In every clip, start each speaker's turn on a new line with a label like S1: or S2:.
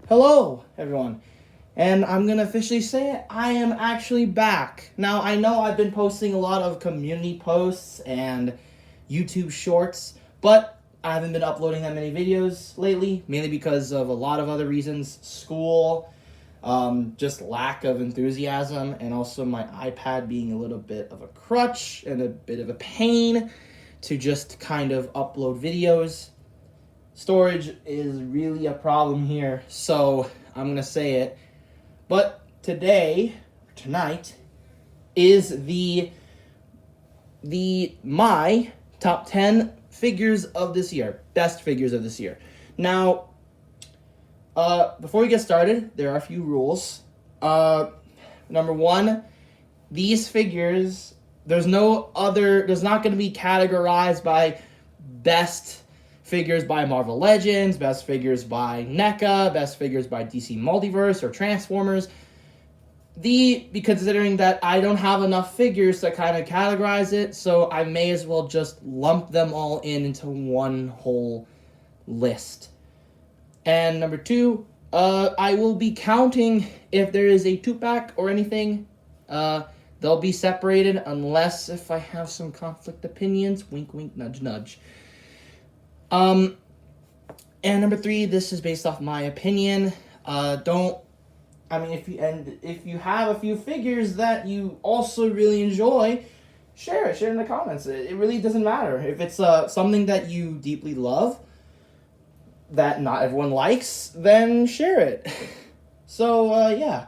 S1: Hello, everyone. And I'm going to officially say it, I am actually back. Now, I know I've been posting a lot of community posts and YouTube shorts, but I haven't been uploading that many videos lately, mainly because of a lot of other reasons. School, just lack of enthusiasm, and also my iPad being a little bit of a crutch and a bit of a pain to just kind of upload videos. Storage is really a problem here, so I'm gonna say it. But tonight, is my top 10 figures of this year, best figures of this year. Now, before we get started, there are a few rules. Number one, these figures, there's not going to be categorized by best figures by Marvel Legends, best figures by NECA, best figures by DC Multiverse or Transformers. Considering that I don't have enough figures to kind of categorize it, so I may as well just lump them all into one whole list. And number two, I will be counting if there is a 2-pack or anything. They'll be separated unless if I have some conflict opinions. Wink, wink, nudge, nudge. And number three, this is based off my opinion. If you have a few figures that you also really enjoy, share it in the comments. It really doesn't matter. If it's something that you deeply love, that not everyone likes, then share it. So, yeah.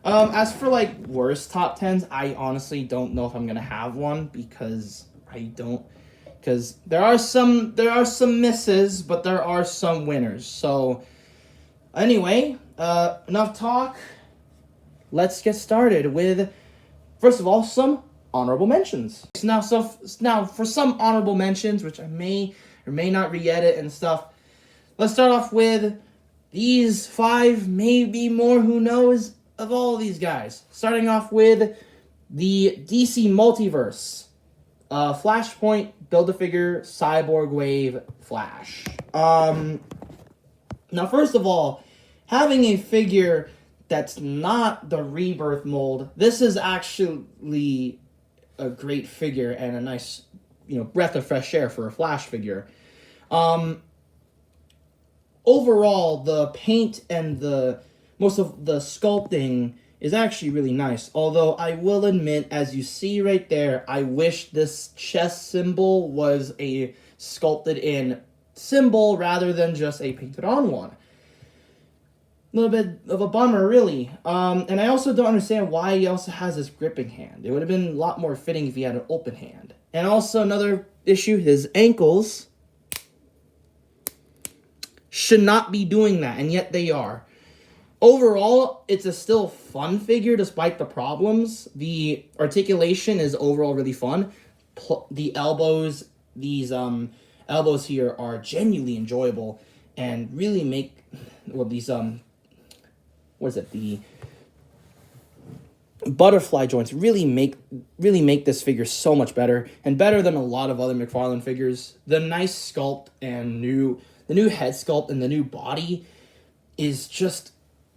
S1: As for, worst top 10s, I honestly don't know if I'm gonna have one, because there are some misses, but there are some winners. So, anyway, enough talk. Let's get started with, first of all, some honorable mentions. Now, for some honorable mentions, which I may or may not re-edit and stuff, let's start off with these 5, maybe more, who knows, of all these guys. Starting off with the DC Multiverse. Flashpoint, Build-A-Figure, Cyborg Wave, Flash. Now, first of all, having a figure that's not the Rebirth mold, this is actually a great figure and a nice, breath of fresh air for a Flash figure. Overall, the paint and most of the sculpting is actually really nice. Although I will admit, as you see right there, I wish this chest symbol was a sculpted in symbol rather than just a painted on one. A little bit of a bummer, really. And I also don't understand why he also has this gripping hand. It would have been a lot more fitting if he had an open hand. And also another issue, his ankles should not be doing that, and yet they are. Overall, it's a still fun figure despite the problems. The articulation is overall really fun. The elbows, these elbows here are genuinely enjoyable and really make, the butterfly joints really make this figure so much better, and better than a lot of other McFarlane figures. The nice sculpt and the new head sculpt and the new body is just,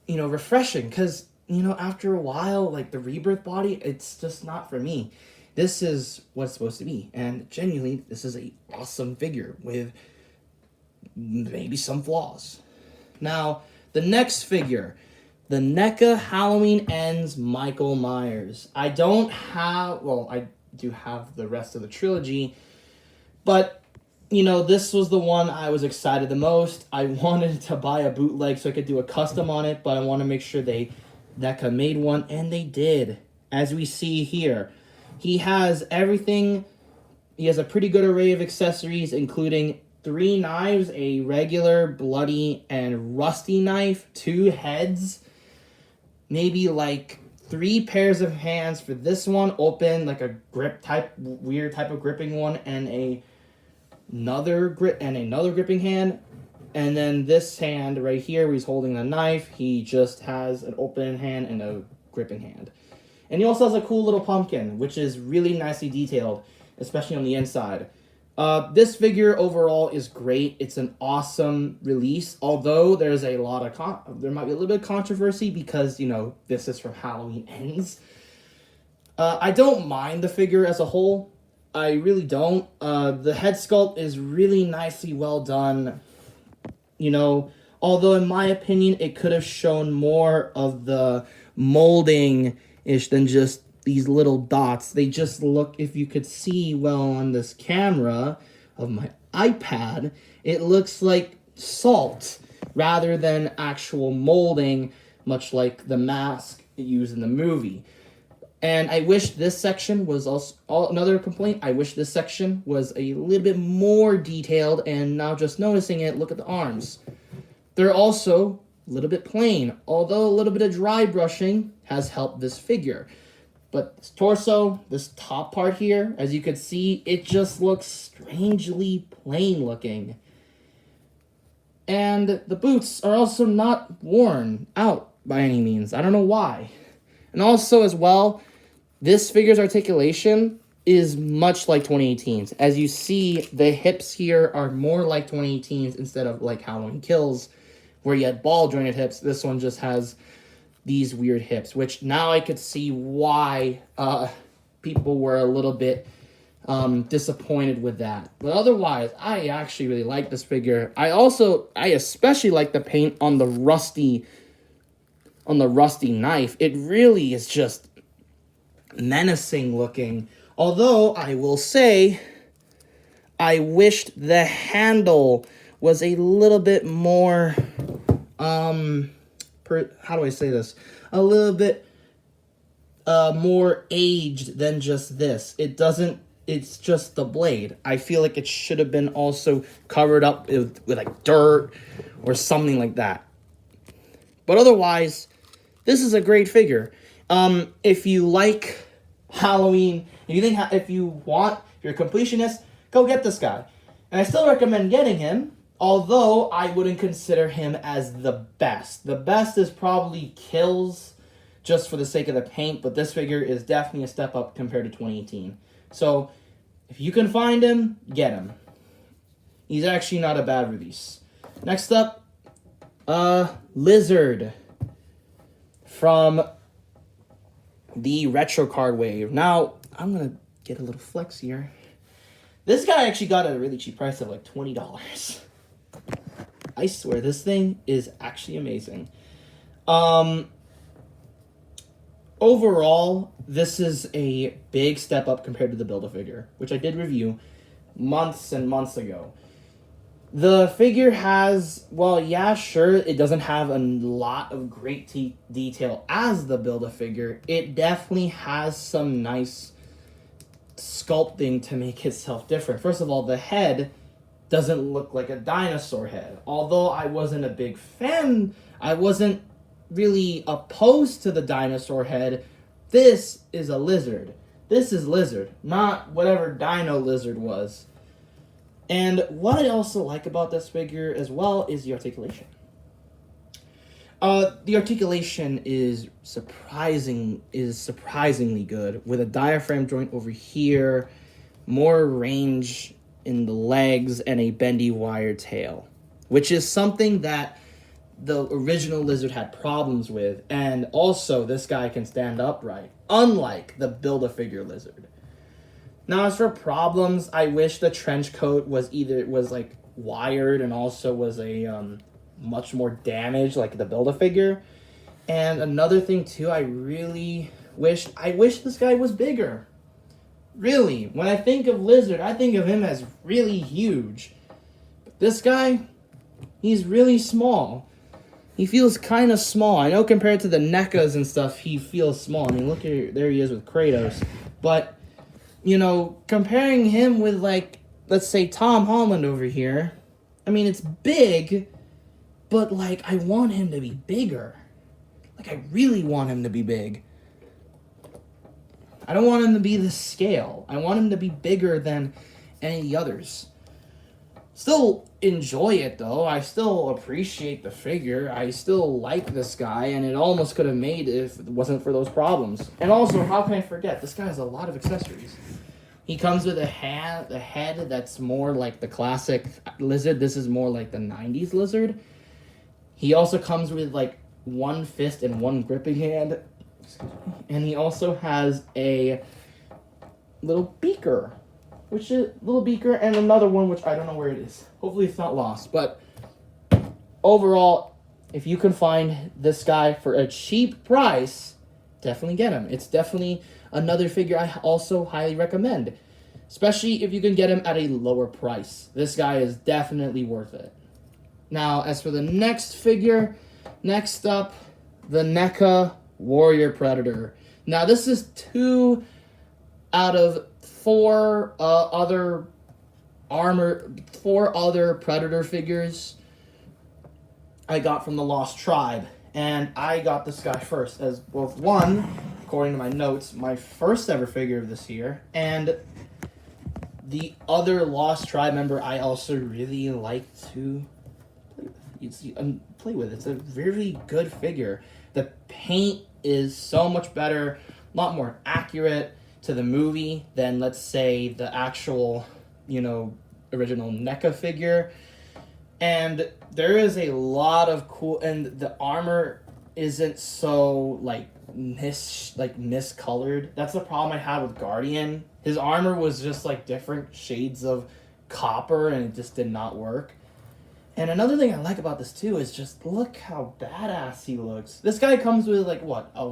S1: refreshing, because, after a while, the Rebirth body, it's just not for me. This is what it's supposed to be, and genuinely, this is a awesome figure with maybe some flaws. Now, the next figure, the NECA Halloween Ends Michael Myers. I do have the rest of the trilogy, but this was the one I was excited the most. I wanted to buy a bootleg so I could do a custom on it, but I want to make sure NECA made one, and they did. As we see here, he has everything. He has a pretty good array of accessories, including 3 knives, a regular, bloody, and rusty knife, 2 heads, maybe 3 pairs of hands for this one, open, a weird type of gripping one, and another gripping hand, and then this hand right here where he's holding the knife, he just has an open hand and a gripping hand. And he also has a cool little pumpkin, which is really nicely detailed, especially on the inside. This figure overall is great. It's an awesome release, although there's a lot of there might be a little bit of controversy because, you know, this is from Halloween Ends. I don't mind the figure as a whole. I really don't. The head sculpt is really nicely well done. You know, although in my opinion, it could have shown more of the molding-ish than just these little dots. They just look, if you could see well on this camera of my iPad, it looks like salt rather than actual molding, much like the mask used in the movie. And I wish this section was also another complaint. I wish this section was a little bit more detailed, and now just noticing it, look at the arms. They're also a little bit plain, although a little bit of dry brushing has helped this figure. But this torso, this top part here, as you can see, it just looks strangely plain looking. And the boots are also not worn out by any means. I don't know why. And also as well, this figure's articulation is much like 2018's. As you see, the hips here are more like 2018's instead of like Halloween Kills, where you had ball jointed hips. This one just has these weird hips, which now I could see why people were a little bit disappointed with that. But otherwise, I actually really like this figure. I especially like the paint on the rusty knife. It really is just menacing looking. Although I will say, I wished the handle was a little bit more, how do I say this? A little bit more aged than just this. It's just the blade. I feel like it should have been also covered up with like dirt or something like that. But otherwise, this is a great figure. If you like Halloween, if you're a completionist, go get this guy. And I still recommend getting him, although I wouldn't consider him as the best. The best is probably Kills, just for the sake of the paint, but this figure is definitely a step up compared to 2018. So, if you can find him, get him. He's actually not a bad release. Next up, Lizard from the retro card wave. Now, I'm going to get a little flex here. This guy actually got at a really cheap price of like $20. I swear, this thing is actually amazing. Overall, this is a big step up compared to the Build-A-Figure, which I did review months and months ago. The figure has, well, yeah, sure, it doesn't have a lot of great detail as the Build-A-Figure. It definitely has some nice sculpting to make itself different. First of all, the head doesn't look like a dinosaur head. Although I wasn't a big fan, I wasn't really opposed to the dinosaur head. This is a lizard. This is Lizard, not whatever Dino Lizard was. And what I also like about this figure as well is the articulation. The articulation is surprisingly good, with a diaphragm joint over here, more range in the legs, and a bendy wire tail, which is something that the original Lizard had problems with. And also, this guy can stand upright, unlike the Build-A-Figure Lizard. Now, as for problems, I wish the trench coat was like wired and also was a much more damaged like the Build-A-Figure. And another thing too, I wish this guy was bigger. Really, when I think of Lizard, I think of him as really huge. But this guy, he's really small. He feels kind of small. I know compared to the NECAs and stuff, he feels small. I mean, look here, there he is with Kratos. But, you know, comparing him with, like, let's say Tom Holland over here, I mean, it's big, but, like, I want him to be bigger. Like, I really want him to be big. I don't want him to be the scale. I want him to be bigger than any of the others. Still enjoy it, though. I still appreciate the figure. I still like this guy, and it almost could have made it if it wasn't for those problems. And also, how can I forget? This guy has a lot of accessories. He comes with a head that's more like the classic lizard. This is more like the 90s lizard. He also comes with like one fist and one gripping hand. And he also has a little beaker, and another one which I don't know where it is. Hopefully it's not lost. But overall, if you can find this guy for a cheap price, definitely get him. It's definitely another figure I also highly recommend, especially if you can get him at a lower price. This guy is definitely worth it. Now, as for the next figure, next up, the NECA Warrior Predator. Now, this is 2 out of 4 other Predator figures I got from the Lost Tribe, and I got this guy first as both one, according to my notes, my first ever figure of this year, and the other Lost Tribe member I also really like to play with. It's a very good figure. The paint is so much better, a lot more accurate to the movie than, let's say, the actual, original NECA figure. And there is a lot of cool, and the armor isn't so miscolored. That's the problem I had with Guardian. His armor was just like different shades of copper, and it just did not work. And another thing I like about this too is just look how badass he looks. This guy comes with like what? A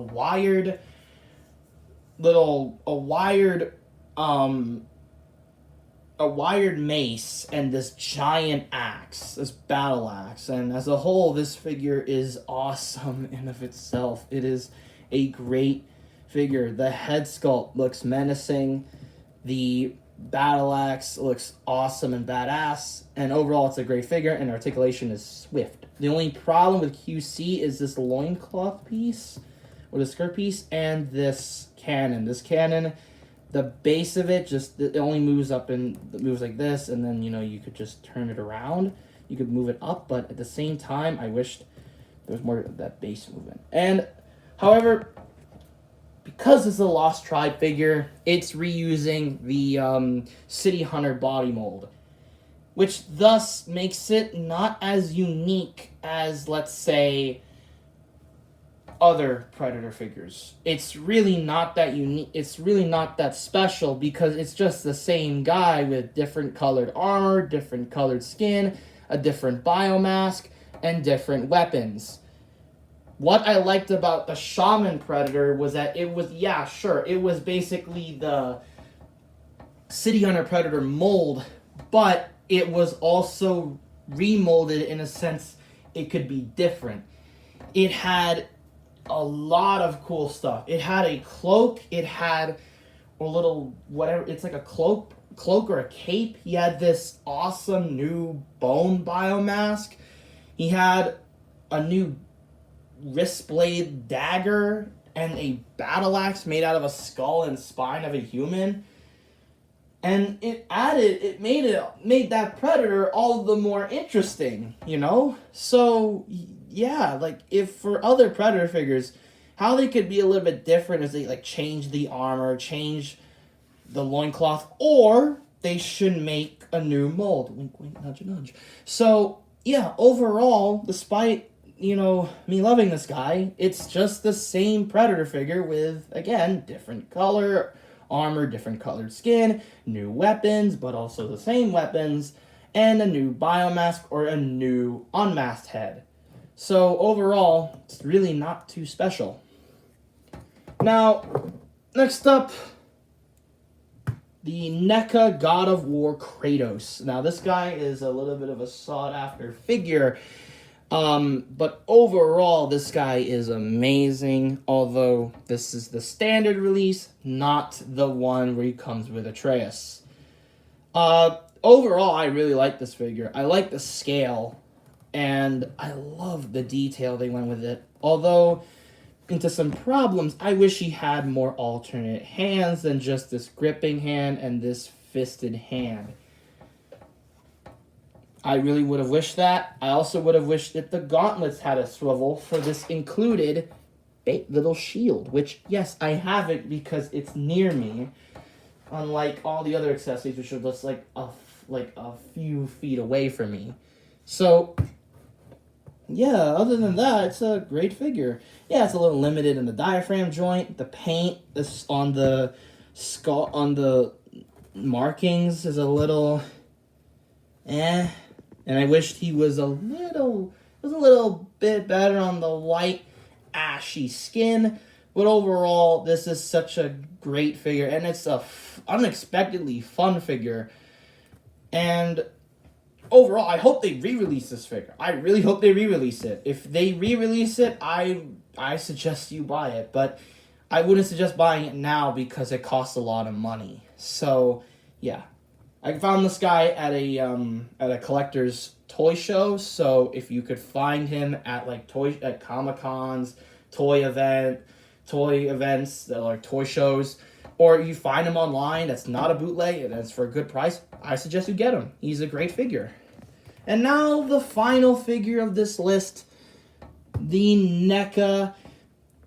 S1: wired mace and this giant axe, this battle axe. And as a whole, this figure is awesome in of itself. It is a great figure. The head sculpt looks menacing. The battle axe looks awesome and badass, and overall it's a great figure, and articulation is swift. The only problem with QC is this loincloth piece, or the skirt piece, and this cannon. This cannon, the base of it, it only moves up and moves like this, and then, you could just turn it around. You could move it up, but at the same time, I wished there was more of that base movement. And, however, because it's a Lost Tribe figure, it's reusing the City Hunter body mold, which thus makes it not as unique as, let's say, other Predator figures. It's really not that unique. It's really not that special because it's just the same guy with different colored armor, different colored skin, a different biomask, and different weapons. What I liked about the Shaman Predator was that it was basically the City Hunter Predator mold, but it was also remolded in a sense it could be different. It had a lot of cool stuff. It had a cloak, it had a little, whatever, it's like a cloak or a cape. He had this awesome new bone biomask. He had a new wrist blade dagger and a battle axe made out of a skull and spine of a human, and it made that Predator all the more interesting, so yeah, like if for other Predator figures, how they could be a little bit different is they like change the armor, change the loincloth, or they should make a new mold. Wink wink, nudge nudge. So yeah, overall, despite me loving this guy, it's just the same Predator figure with, again, different color armor, different colored skin, new weapons, but also the same weapons, and a new biomask or a new unmasked head. So overall, it's really not too special. Now, next up, the NECA God of War Kratos. Now, this guy is a little bit of a sought-after figure. But overall, this guy is amazing, although this is the standard release, not the one where he comes with Atreus. Overall, I really like this figure. I like the scale, and I love the detail they went with it. Although, into some problems, I wish he had more alternate hands than just this gripping hand and this fisted hand. I really would have wished that. I also would have wished that the gauntlets had a swivel for this included little shield, which, yes, I have it because it's near me. unlike all the other accessories, which are just like a few feet away from me. So, yeah, other than that, it's a great figure. Yeah, it's a little limited in the diaphragm joint. The paint is on the skull, on the markings is a little and I wished he was a little bit better on the white ashy skin. But overall, this is such a great figure, and it's a unexpectedly fun figure. And overall, I hope they re-release this figure. I really hope they re-release it. If they re-release it, I suggest you buy it. But I wouldn't suggest buying it now because it costs a lot of money. So, yeah. I found this guy at a collector's toy show. So if you could find him at at Comic-Cons, toy events that are like toy shows, or you find him online that's not a bootleg and it's for a good price, I suggest you get him. He's a great figure. And now the final figure of this list, the NECA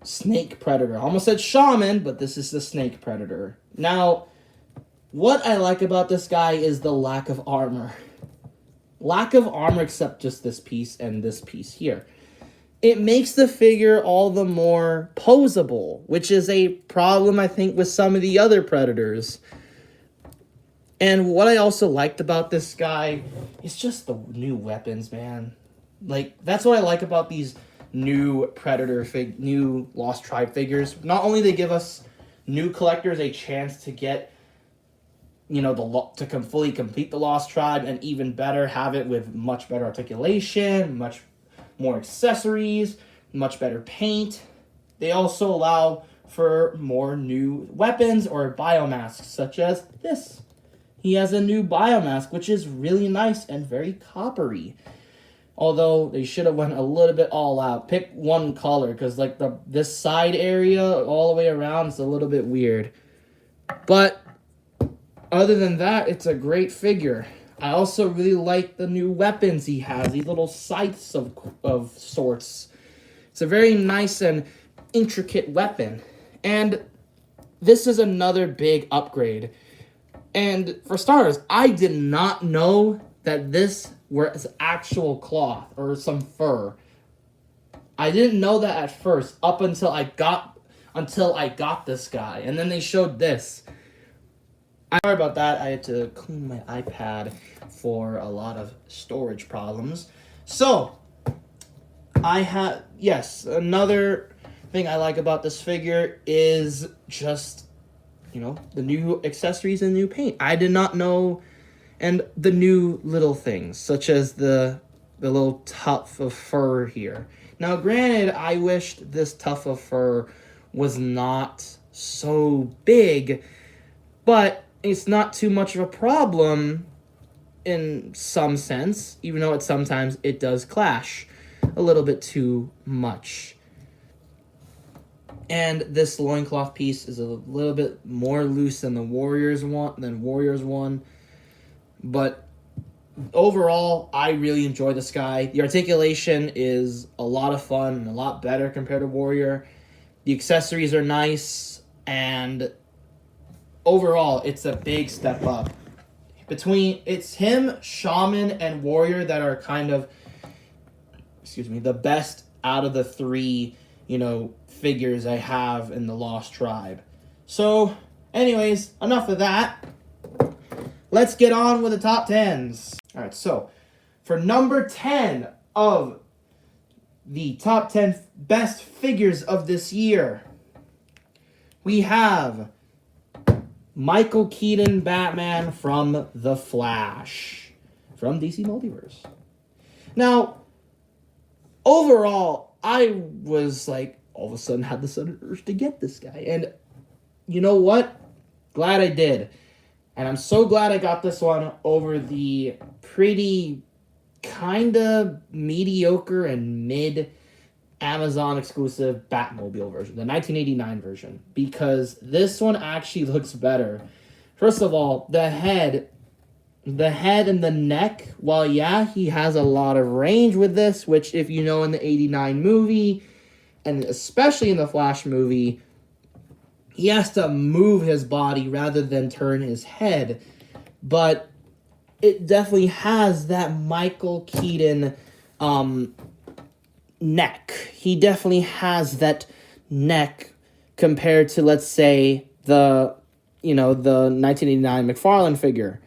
S1: Snake Predator. I almost said Shaman, but this is the Snake Predator. Now, what I like about this guy is the lack of armor. Lack of armor except just this piece and this piece here. It makes the figure all the more posable, which is a problem, I think, with some of the other Predators. And what I also liked about this guy is just the new weapons, man. Like, that's what I like about these new Predator, new Lost Tribe figures. Not only they give us new collectors a chance to get, to fully complete the Lost Tribe, and even better, have it with much better articulation, much more accessories, much better paint. They also allow for more new weapons or biomasks, such as this. He has a new biomask, which is really nice and very coppery. Although they should have went a little bit all out. Pick one color, because this side area all the way around is a little bit weird. But other than that, it's a great figure. I also really like the new weapons he has, these little scythes of sorts. It's a very nice and intricate weapon. And this is another big upgrade. And for starters, I did not know that this was actual cloth or some fur. I didn't know that at first, up until I got this guy. And then they showed this. Sorry about that. I had to clean my iPad for a lot of storage problems. So, another thing I like about this figure is just, the new accessories and new paint. I did not know, and the new little things, such as the little tuft of fur here. Now, granted, I wished this tuft of fur was not so big, but it's not too much of a problem in some sense, even though sometimes it does clash a little bit too much. And this loincloth piece is a little bit more loose than Warriors one. But overall, I really enjoy this guy. The articulation is a lot of fun and a lot better compared to Warrior. The accessories are nice, and overall, it's a big step up. It's him, Shaman, and Warrior that are kind of, the best out of the three, figures I have in the Lost Tribe. So, anyways, enough of that. Let's get on with the top 10s. Alright, so, for number 10 of the top 10 best figures of this year, we have Michael Keaton Batman from The Flash, from DC Multiverse. Now, overall, I was all of a sudden had the sudden urge to get this guy. And you know what? Glad I did. And I'm so glad I got this one over the pretty kind of mediocre and mid Amazon exclusive Batmobile version, the 1989 version, because this one actually looks better. First of all, the head and the neck, while he has a lot of range with this, which if you know in the 89 movie, and especially in the Flash movie, he has to move his body rather than turn his head. But it definitely has that Michael Keaton neck. He definitely has that neck compared to, let's say, the 1989 McFarlane figure.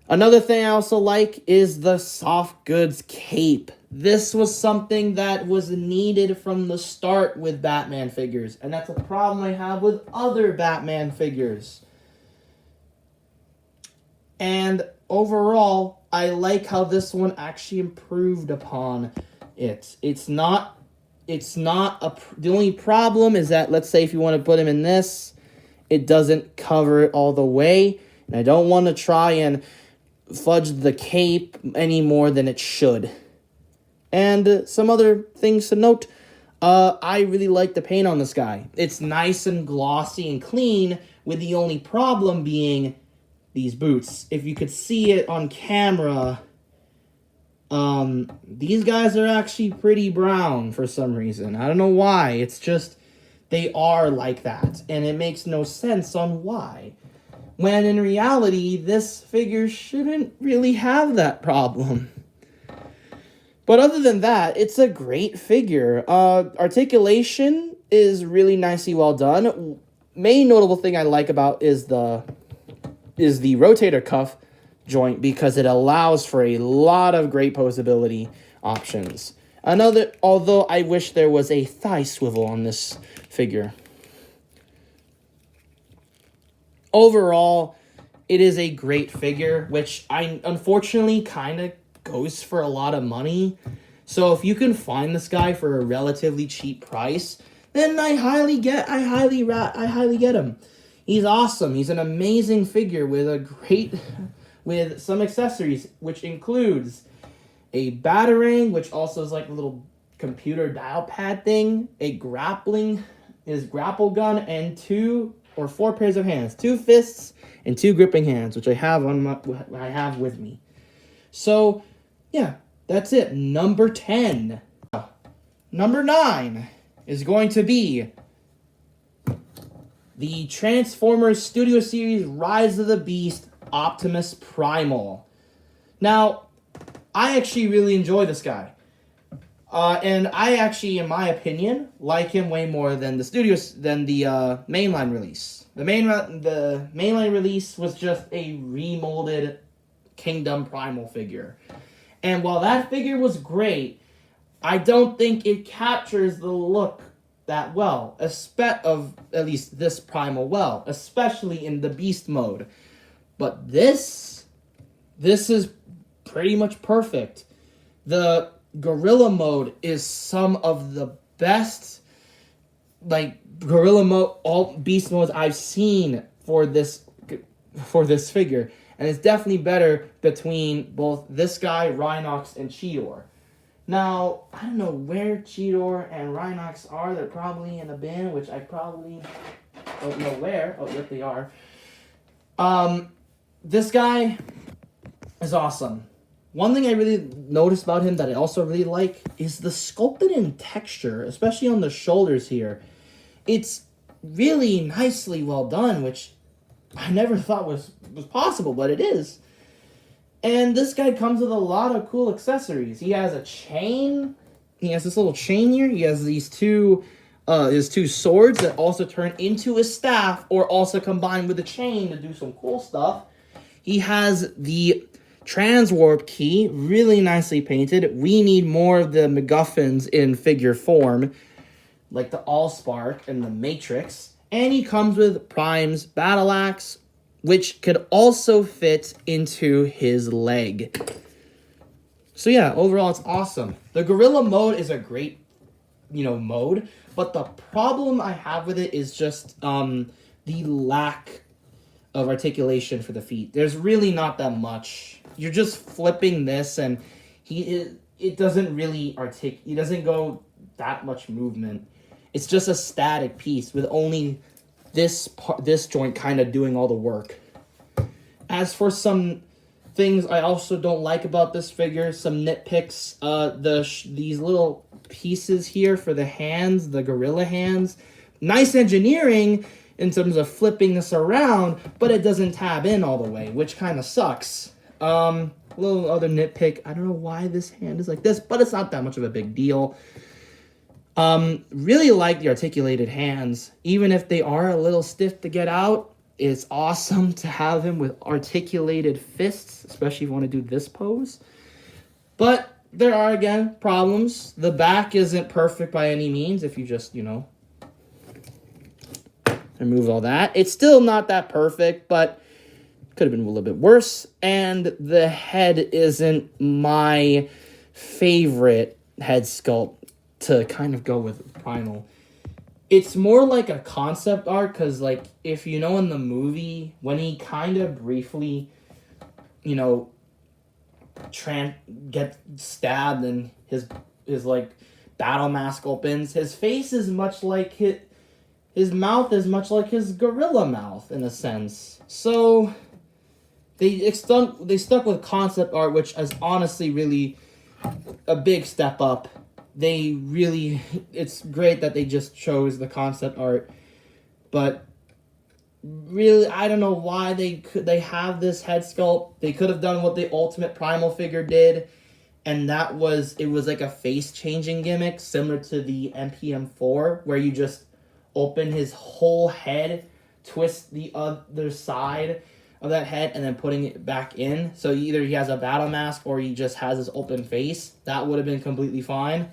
S1: Another thing I also like is the soft goods cape. This was something that was needed from the start with Batman figures, and that's a problem I have with other Batman figures. And overall, I like how this one actually improved upon it. The only problem is that, let's say if you want to put him in this, it doesn't cover it all the way. And I don't want to try and fudge the cape any more than it should. And some other things to note. I really like the paint on this guy. It's nice and glossy and clean, with the only problem being these boots. If you could see it on camera, these guys are actually pretty brown for some reason. I don't know why. It's just, they are like that. And it makes no sense on why. When in reality, this figure shouldn't really have that problem. But other than that, it's a great figure. Articulation is really nicely well done. Main notable thing I like about is the rotator cuff joint, because it allows for a lot of great posability options. Although I wish there was a thigh swivel on this figure. Overall, it is a great figure, which I unfortunately kind of goes for a lot of money. So if you can find this guy for a relatively cheap price, then I highly get him. He's awesome. He's an amazing figure with some accessories, which includes a batarang, which also is like a little computer dial pad thing, his grapple gun, and 2 or 4 pairs of hands, 2 fists and 2 gripping hands, which I have with me. So, yeah, that's it. Number 10. Number 9 is going to be the Transformers Studio Series Rise of the Beast Optimus Primal. Now, I actually really enjoy this guy. And I actually, in my opinion, like him way more than the mainline release. The mainline release was just a remolded Kingdom Primal figure. And while that figure was great, I don't think it captures the look that well, of at least this Primal well, especially in the Beast mode. But this is pretty much perfect. The Gorilla mode is some of the best, Gorilla mode, all Beast modes I've seen for this figure. And it's definitely better between both this guy, Rhinox, and Cheetor. Now, I don't know where Cheetor and Rhinox are. They're probably in a bin, which I probably don't know where. Oh, yep, they are. This guy is awesome. One thing I really noticed about him that I also really like is the sculpted in texture, especially on the shoulders here. It's really nicely well done, which I never thought was possible, but it is. And this guy comes with a lot of cool accessories. He has a chain. He has this little chain here. He has these his 2 swords that also turn into a staff, or also combine with the chain to do some cool stuff. He has the Transwarp key, really nicely painted. We need more of the MacGuffins in figure form, like the Allspark and the Matrix. And he comes with Prime's Battle Axe, which could also fit into his leg. So yeah, overall it's awesome. The Gorilla mode is a great, mode, but the problem I have with it is just the lack of articulation for the feet. There's really not that much. You're just flipping this, and it doesn't really he doesn't go that much movement. It's just a static piece with only this joint kind of doing all the work. As for some things I also don't like about this figure, some nitpicks, these little pieces here for the hands, the gorilla hands, nice engineering, in terms of flipping this around, but it doesn't tab in all the way, which kind of sucks. Little other nitpick. I don't know why this hand is like this, but it's not that much of a big deal. Really like the articulated hands. Even if they are a little stiff to get out, it's awesome to have him with articulated fists, especially if you want to do this pose. But there are, again, problems. The back isn't perfect by any means if you just, remove all that. It's still not that perfect, but could have been a little bit worse. And the head isn't my favorite head sculpt to kind of go with Primal. It's more like a concept art, because, like, if you know in the movie, when he kind of briefly, get stabbed and his like, battle mask opens, his face is much like his mouth is much like his gorilla mouth, in a sense. So they stuck with concept art, which is honestly really a big step up. It's great that they just chose the concept art, but really, I don't know why they have this head sculpt. They could have done what the Ultimate Primal figure did, and it was like a face changing gimmick similar to the MPM4, where you just open his whole head, twist the other side of that head, and then putting it back in. So either he has a battle mask or he just has his open face. That would have been completely fine.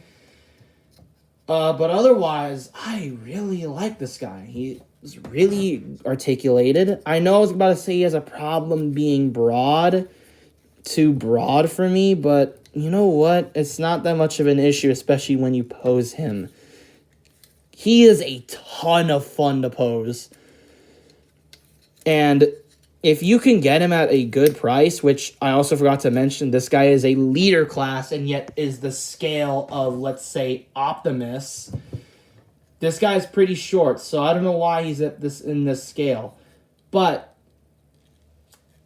S1: But otherwise, I really like this guy. He is really articulated. I know I was about to say he has a problem being too broad for me, but you know what? It's not that much of an issue, especially when you pose him. He is a ton of fun to pose. And if you can get him at a good price, which I also forgot to mention, this guy is a leader class and yet is the scale of, let's say, Optimus. This guy's pretty short, so I don't know why he's in this scale. But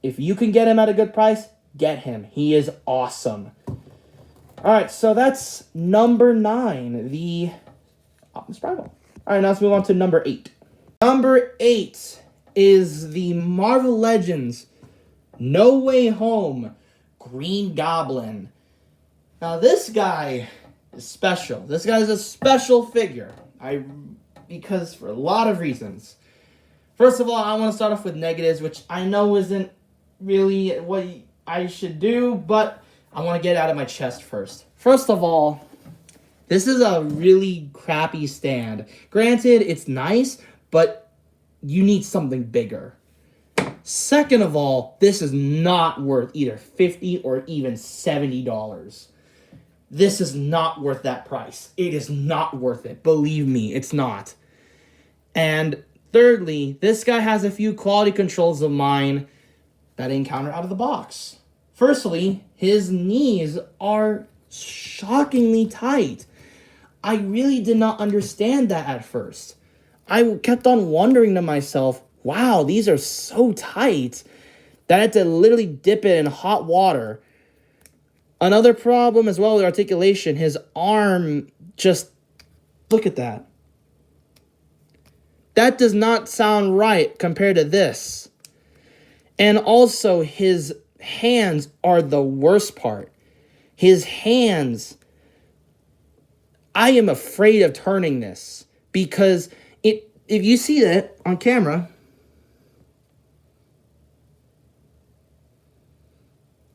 S1: if you can get him at a good price, get him. He is awesome. Alright, so that's number 9, the Optimus Primal. Alright, now let's move on to number 8. Number 8 is the Marvel Legends No Way Home Green Goblin. Now this guy is special. This guy is a special figure. Because for a lot of reasons. First of all, I want to start off with negatives, which I know isn't really what I should do, but I want to get it out of my chest first. First of all, this is a really crappy stand. Granted, it's nice, but you need something bigger. Second of all, this is not worth either $50 or even $70. This is not worth that price. It is not worth it. Believe me, it's not. And thirdly, this guy has a few quality controls of mine that I encountered out of the box. Firstly, his knees are shockingly tight. I really did not understand that at first. I kept on wondering to myself, wow, these are so tight that I had to literally dip it in hot water. Another problem as well with articulation, his arm just, look at that. That does not sound right compared to this. And also, his hands are the worst part. His hands, I am afraid of turning this because if you see that on camera,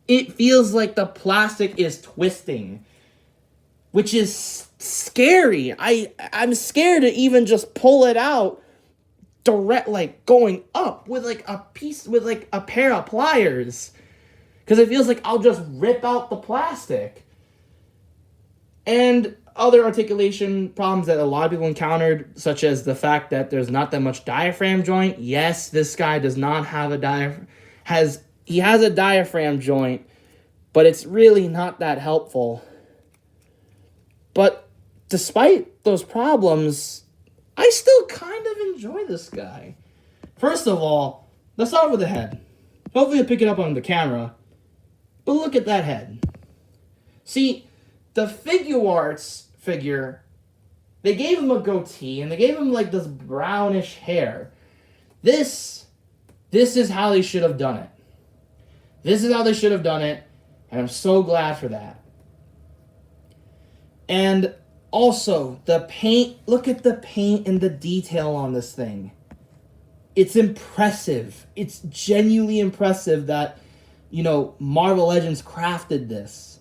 S1: it feels like the plastic is twisting, which is scary. I'm scared to even just pull it out direct, like going up with like a pair of pliers, because it feels like I'll just rip out the plastic. And other articulation problems that a lot of people encountered, such as the fact that there's not that much diaphragm joint. Yes, this guy does not have a diaphragm. He has a diaphragm joint, but it's really not that helpful. But despite those problems, I still kind of enjoy this guy. First of all, let's start with the head. Hopefully you'll pick it up on the camera. But look at that head. See, the Figure Arts figure, they gave him a goatee, and they gave him like this brownish hair. This is how they should have done it. This is how they should have done it, and I'm so glad for that. And also, the paint, look at the paint and the detail on this thing. It's impressive. It's genuinely impressive that, Marvel Legends crafted this.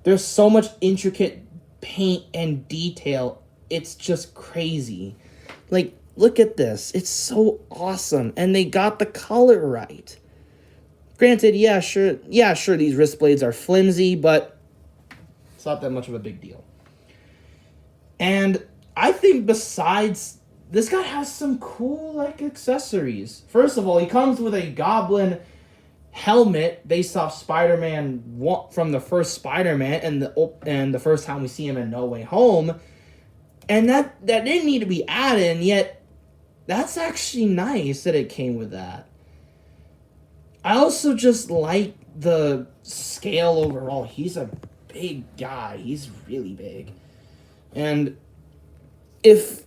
S1: There's so much intricate paint and detail. It's just crazy. Like, look at this. It's so awesome. And they got the color right. Granted, yeah, sure, these wrist blades are flimsy, but it's not that much of a big deal. And I think besides, this guy has some cool, accessories. First of all, he comes with a Goblin helmet based off Spider-Man from the first Spider-Man and the first time we see him in No Way Home. And that didn't need to be added, and yet that's actually nice that it came with that. I also just like the scale overall. He's a big guy. He's really big. And if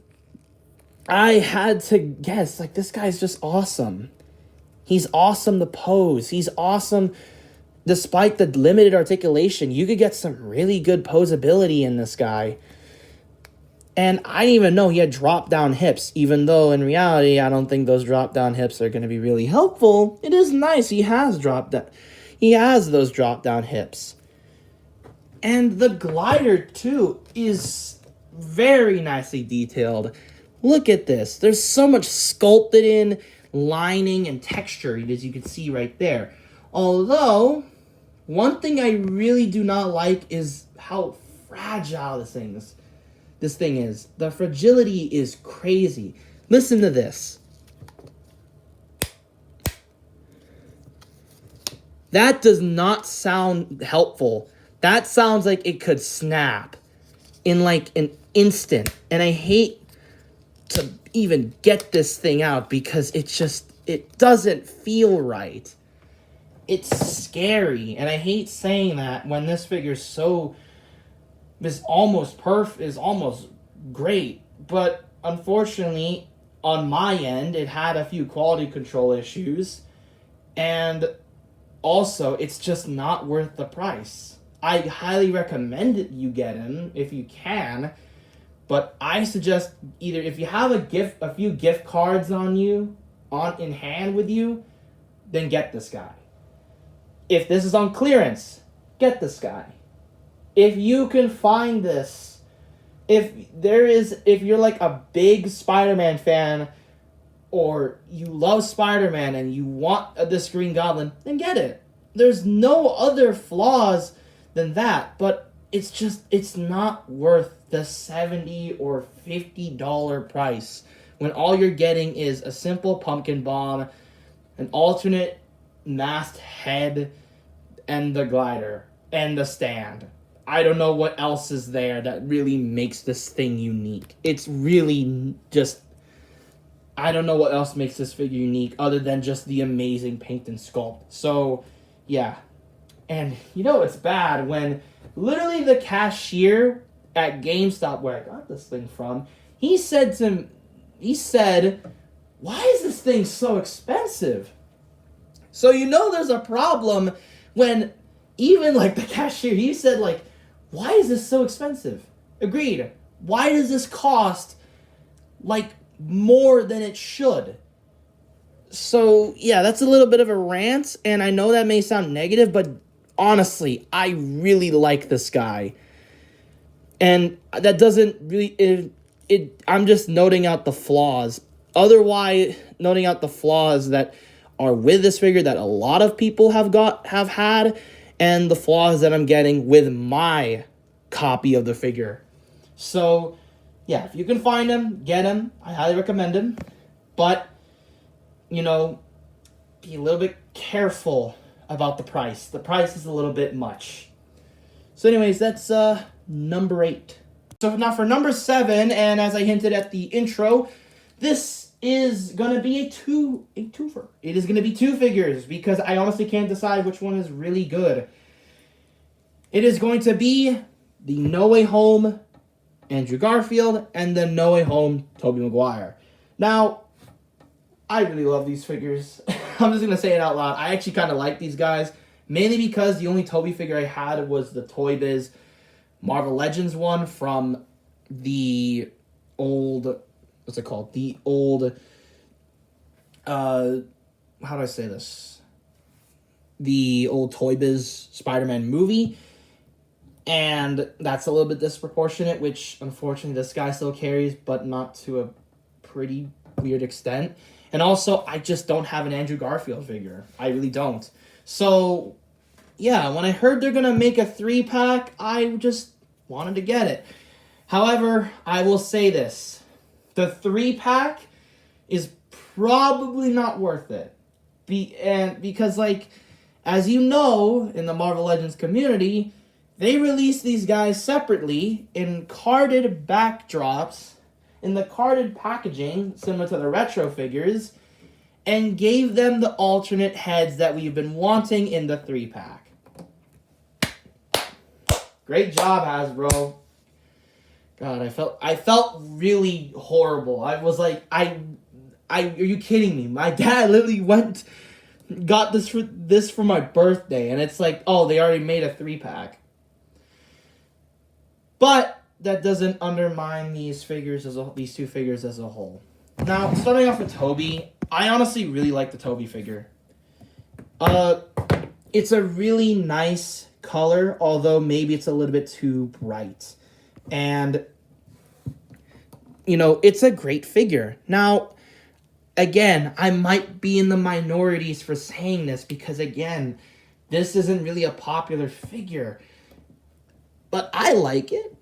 S1: I had to guess, this guy's just awesome. He's awesome to pose. He's awesome despite the limited articulation. You could get some really good posability in this guy. And I didn't even know he had drop-down hips, even though in reality, I don't think those drop-down hips are going to be really helpful. It is nice. He has those drop-down hips. And the glider, too, is very nicely detailed. Look at this. There's so much sculpted in lining and texture, as you can see right there. Although, one thing I really do not like is how fragile this thing is. The fragility is crazy. Listen to this. That does not sound helpful. That sounds like it could snap in an instant. And I hate to even get this thing out because it doesn't feel right. It's scary. And I hate saying that when this figure is almost great, but unfortunately, on my end, it had a few quality control issues, and also, it's just not worth the price. I highly recommend it you get him if you can, but I suggest either if you have a few gift cards in hand with you, then get this guy. If this is on clearance, get this guy. If you can find this, if you're a big Spider-Man fan, or you love Spider-Man and you want this Green Goblin, then get it. There's no other flaws than that, but it's not worth the $70 or $50 price when all you're getting is a simple pumpkin bomb, an alternate masked head, and the glider, and the stand. I don't know what else is there that really makes this thing unique. It's really just... I don't know what else makes this figure unique other than just the amazing paint and sculpt. So, yeah. And it's bad when literally the cashier at GameStop, where I got this thing from, he said, why is this thing so expensive? So there's a problem when even the cashier, he said why is this so expensive? Agreed. Why does this cost more than it should? So yeah, that's a little bit of a rant, and I know that may sound negative, but honestly, I really like this guy. And that doesn't really I'm just noting out the flaws. Otherwise, noting out the flaws that are with this figure that a lot of people have had, and the flaws that I'm getting with my copy of the figure. So, yeah, if you can find him, get him. I highly recommend him. But, be a little bit careful about the price. The price is a little bit much. So anyways, that's number 8. So now for number 7, and as I hinted at the intro, this is going to be a twofer. It is going to be 2 figures because I honestly can't decide which one is really good. It is going to be the No Way Home Andrew Garfield and the No Way Home Tobey Maguire. Now, I really love these figures. I'm just going to say it out loud. I actually kind of like these guys, mainly because the only Toby figure I had was the Toy Biz Marvel Legends one from the old, what's it called? The old, how do I say this? The old Toy Biz Spider-Man movie. And that's a little bit disproportionate, which unfortunately this guy still carries, but not to a pretty weird extent. And also, I just don't have an Andrew Garfield figure. I really don't. So, yeah, when I heard they're going to make a 3-pack, I just wanted to get it. However, I will say this. The 3-pack is probably not worth it. Because, like, as you know, in the Marvel Legends community, they released these guys separately in carded backdrops, in the carded packaging, similar to the retro figures, and gave them the alternate heads that we've been wanting in the 3-pack. Great job, Hasbro. God, I felt really horrible. I was like, are you kidding me? My dad literally got this for my birthday, and it's like, oh, they already made a 3-pack. But that doesn't undermine these two figures as a whole. Now, starting off with Toby, I honestly really like the Toby figure. It's a really nice color, although maybe it's a little bit too bright. And, it's a great figure. Now, again, I might be in the minorities for saying this because, again, this isn't really a popular figure. But I like it,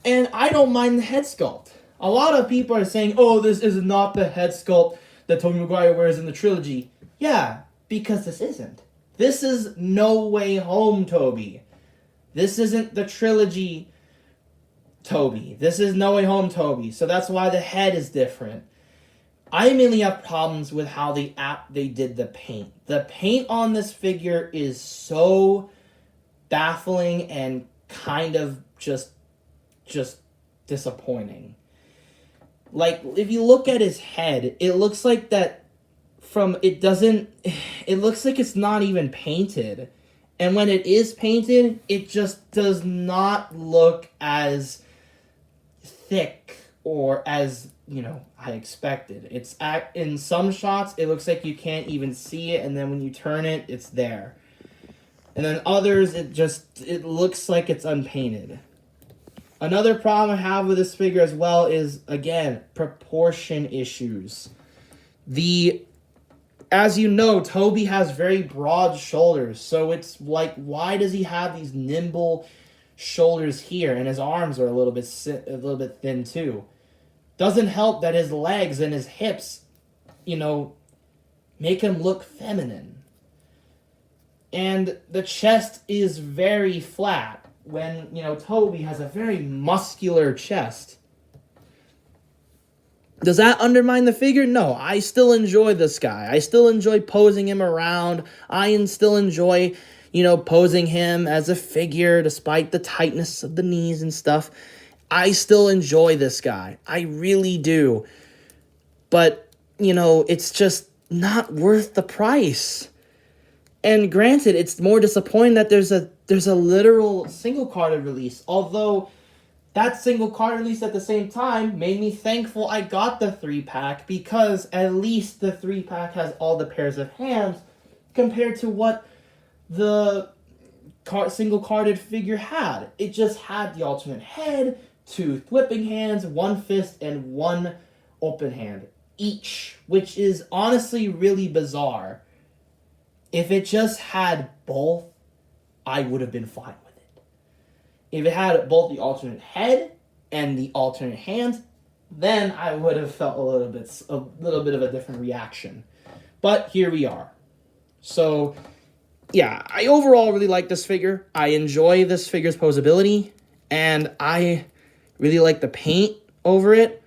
S1: and I don't mind the head sculpt. A lot of people are saying, oh, this is not the head sculpt that Tobey Maguire wears in the trilogy. Yeah, because this isn't. This is No Way Home Toby. This isn't the trilogy Toby. This is No Way Home Toby, so that's why the head is different. I mainly have problems with how they did the paint. The paint on this figure is so baffling and kind of just disappointing. Like, if you look at his head, it looks like it looks like it's not even painted. And when it is painted, it just does not look as thick or as, I expected. In some shots, it looks like you can't even see it, and then when you turn it, it's there. And then others, it looks like it's unpainted. Another problem I have with this figure as well is, again, proportion issues. As you know, Toby has very broad shoulders, so it's like, why does he have these nimble shoulders here, and his arms are a little bit thin too? Doesn't help that his legs and his hips, make him look feminine. And the chest is very flat when, Toby has a very muscular chest. Does that undermine the figure? No, I still enjoy this guy. I still enjoy posing him around. I still enjoy, posing him as a figure despite the tightness of the knees and stuff. I still enjoy this guy. I really do. But, it's just not worth the price. And granted, it's more disappointing that there's a literal single carded release. Although that single card release at the same time made me thankful I got the 3-pack, because at least the 3-pack has all the pairs of hands compared to what the single carded figure had. It just had the alternate head, 2 flipping hands, 1 fist, and 1 open hand each, which is honestly really bizarre. If it just had both, I would have been fine with it. If it had both the alternate head and the alternate hands, then I would have felt a little bit of a different reaction. But here we are. So, yeah, I overall really like this figure. I enjoy this figure's posability, and I really like the paint over it,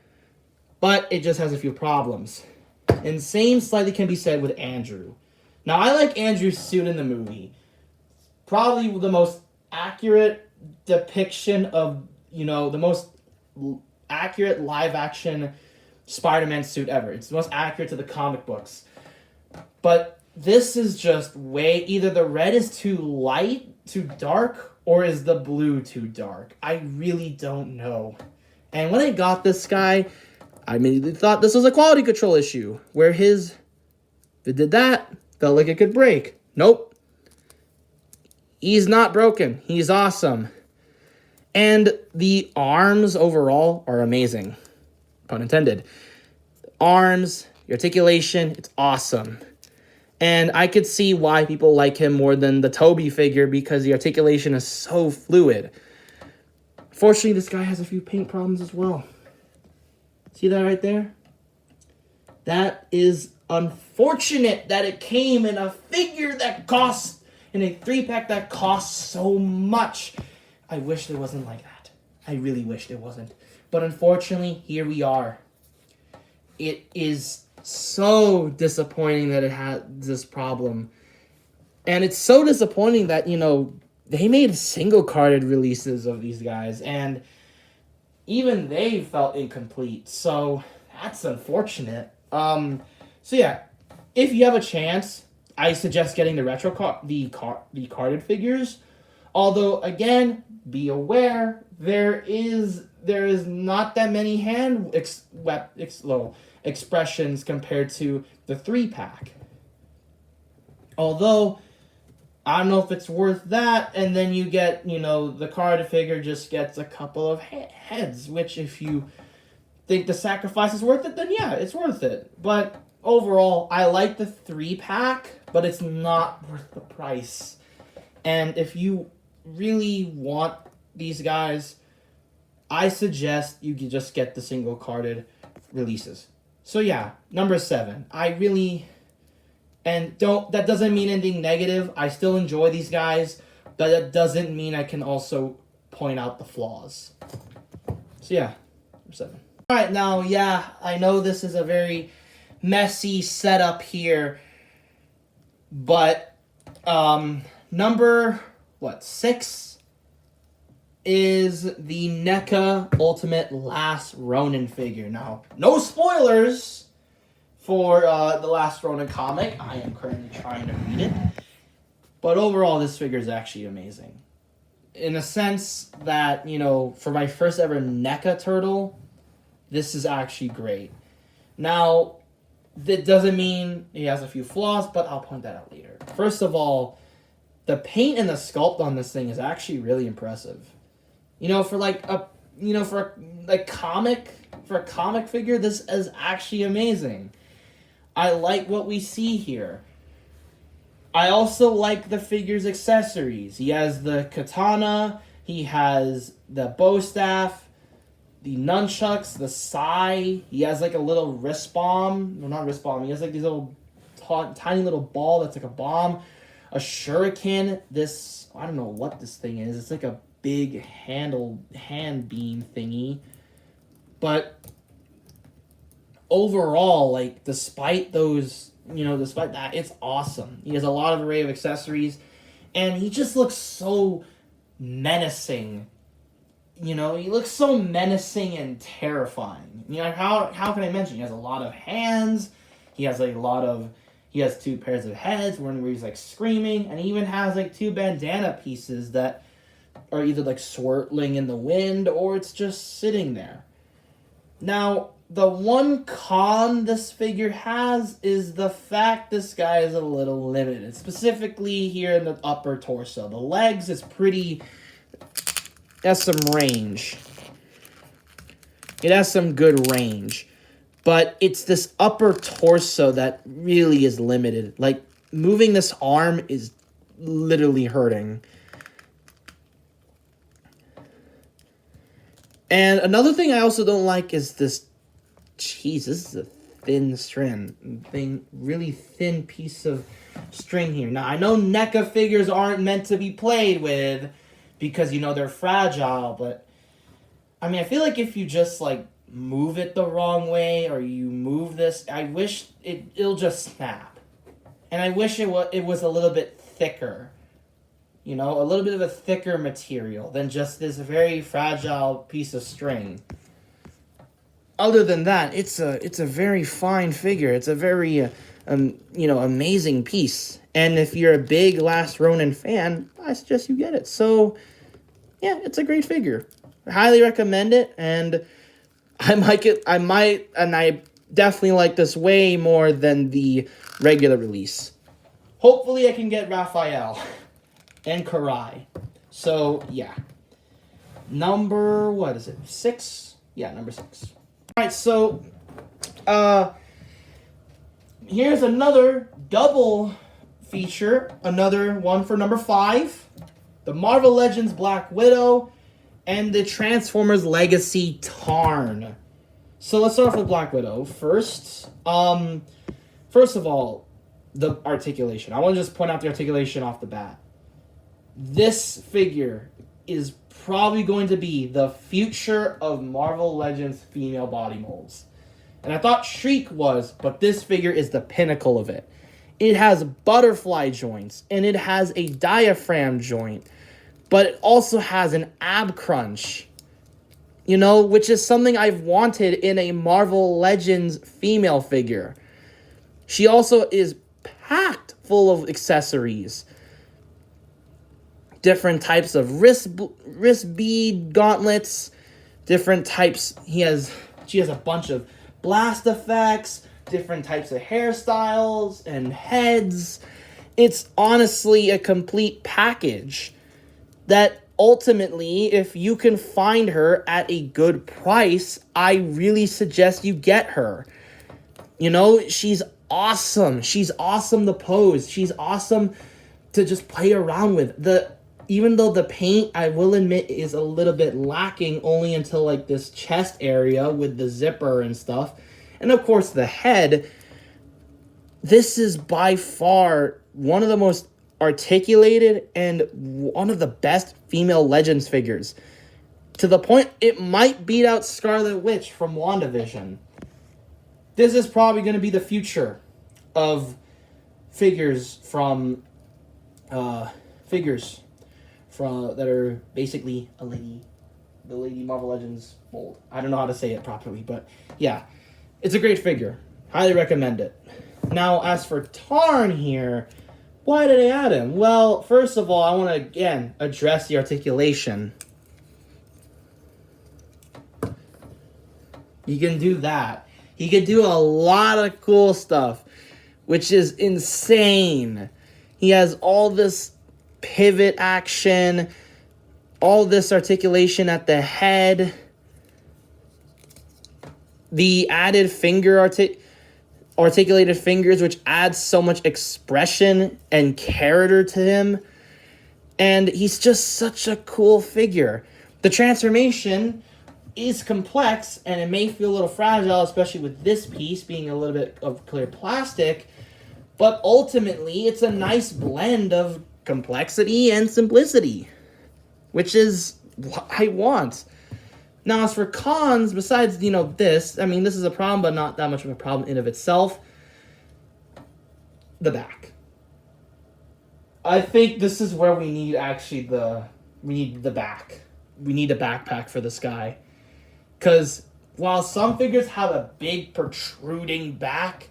S1: but it just has a few problems. And same slightly can be said with Andrew. Now, I like Andrew's suit in the movie. Probably the most accurate depiction of, the most accurate live-action Spider-Man suit ever. It's the most accurate to the comic books. But this is just either the red is too light, too dark, or is the blue too dark? I really don't know. And when I got this guy, I immediately thought this was a quality control issue, where if it did that, felt like it could break. Nope. He's not broken. He's awesome. And the arms overall are amazing. Pun intended. Arms, the articulation, it's awesome. And I could see why people like him more than the Toby figure, because the articulation is so fluid. Fortunately, this guy has a few paint problems as well. See that right there? That is unfortunate that it came in a figure that costs, in a 3-pack that costs so much. I wish it wasn't like that. I really wished it wasn't. But unfortunately, here we are. It is so disappointing that it had this problem. And it's so disappointing that, they made single-carded releases of these guys, and even they felt incomplete. So that's unfortunate. So yeah, if you have a chance, I suggest getting the the carded figures. Although again, be aware there is not that many hand expressions compared to the 3-pack. Although I don't know if it's worth that, and then you get, the carded figure just gets a couple of heads, which if you think the sacrifice is worth it, then yeah, it's worth it. But overall, I like the 3-pack, but it's not worth the price. And if you really want these guys, I suggest you can just get the single carded releases. So yeah, number 7. That doesn't mean anything negative. I still enjoy these guys, but that doesn't mean I can also point out the flaws. So yeah, number 7. All right, now, yeah, I know this is a very messy setup here, but number 6 is the NECA Ultimate Last Ronin figure. Now, no spoilers for the Last Ronin comic. I am currently trying to read it. But overall, this figure is actually amazing. In a sense that, for my first ever NECA turtle, this is actually great. Now, that doesn't mean he has a few flaws, but I'll point that out later. First of all, the paint and the sculpt on this thing is actually really impressive. For a comic figure, this is actually amazing. I like what we see here. I also like the figure's accessories. He has the katana, he has the bow staff, the nunchucks, the sai. He has like a little wrist bomb. No, not wrist bomb. He has like these little tiny little ball that's like a bomb. A shuriken. I don't know what this thing is. It's like a big hand beam thingy. But overall, despite that, it's awesome. He has a lot of array of accessories, and he just looks so menacing. He looks so menacing and terrifying. How can I mention? He has a lot of hands. He has 2 pairs of heads, one where he's screaming, and he even has 2 bandana pieces that are either swirling in the wind or it's just sitting there. Now, the one con this figure has is the fact this guy is a little limited, specifically here in the upper torso. The legs is has some range. It has some good range. But it's this upper torso that really is limited. Moving this arm is literally hurting. And another thing I also don't like is this. Jeez, this is a really thin piece of string here. Now, I know NECA figures aren't meant to be played with because, they're fragile, but I feel like if you just, move it the wrong way or you move this, I wish it'll just snap. And I wish it was a little bit thicker. A little bit of a thicker material than just this very fragile piece of string. other than that, it's a very fine figure. It's a very amazing piece. And if you're a big Last Ronin fan, I suggest you get it. So yeah, it's a great figure. I highly recommend it, and I definitely like this way more than the regular release. Hopefully I can get Raphael and Karai. So yeah. Number, what is it? 6? Yeah, number 6. Alright, so here's another double feature, another one for number 5. The Marvel Legends Black Widow and the Transformers Legacy Tarn. So let's start off with Black Widow first. First of all, the articulation. I want to just point out the articulation off the bat. This figure is probably going to be the future of Marvel Legends female body molds. And I thought Shriek was, but this figure is the pinnacle of it. It has butterfly joints, and it has a diaphragm joint, but it also has an ab crunch, which is something I've wanted in a Marvel Legends female figure. She also is packed full of accessories. Different types of wrist bead gauntlets, different types. She has a bunch of blast effects, different types of hairstyles and heads. It's honestly a complete package that ultimately, if you can find her at a good price, I really suggest you get her. She's awesome. She's awesome to pose. She's awesome to just play around with. Even though the paint, I will admit, is a little bit lacking only until like this chest area with the zipper and stuff. And of course the head. This is by far one of the most articulated and one of the best female Legends figures. To the point it might beat out Scarlet Witch from WandaVision. This is probably going to be the future of figures that are basically the Lady Marvel Legends mold. I don't know how to say it properly, but yeah, it's a great figure. Highly recommend it. Now, as for Tarn here, why did I add him? Well, first of all, I want to again address the articulation. You can do that. He can do a lot of cool stuff, which is insane. He has all this pivot action, all this articulation at the head, the added articulated fingers, which adds so much expression and character to him, and he's just such a cool figure. The transformation is complex, and it may feel a little fragile, especially with this piece being a little bit of clear plastic, but ultimately it's a nice blend of complexity and simplicity, which is what I want. Now, as for cons, besides, this is a problem, but not that much of a problem in of itself. The back. I think this is where we need we need the back. We need a backpack for this guy. Because while some figures have a big protruding back,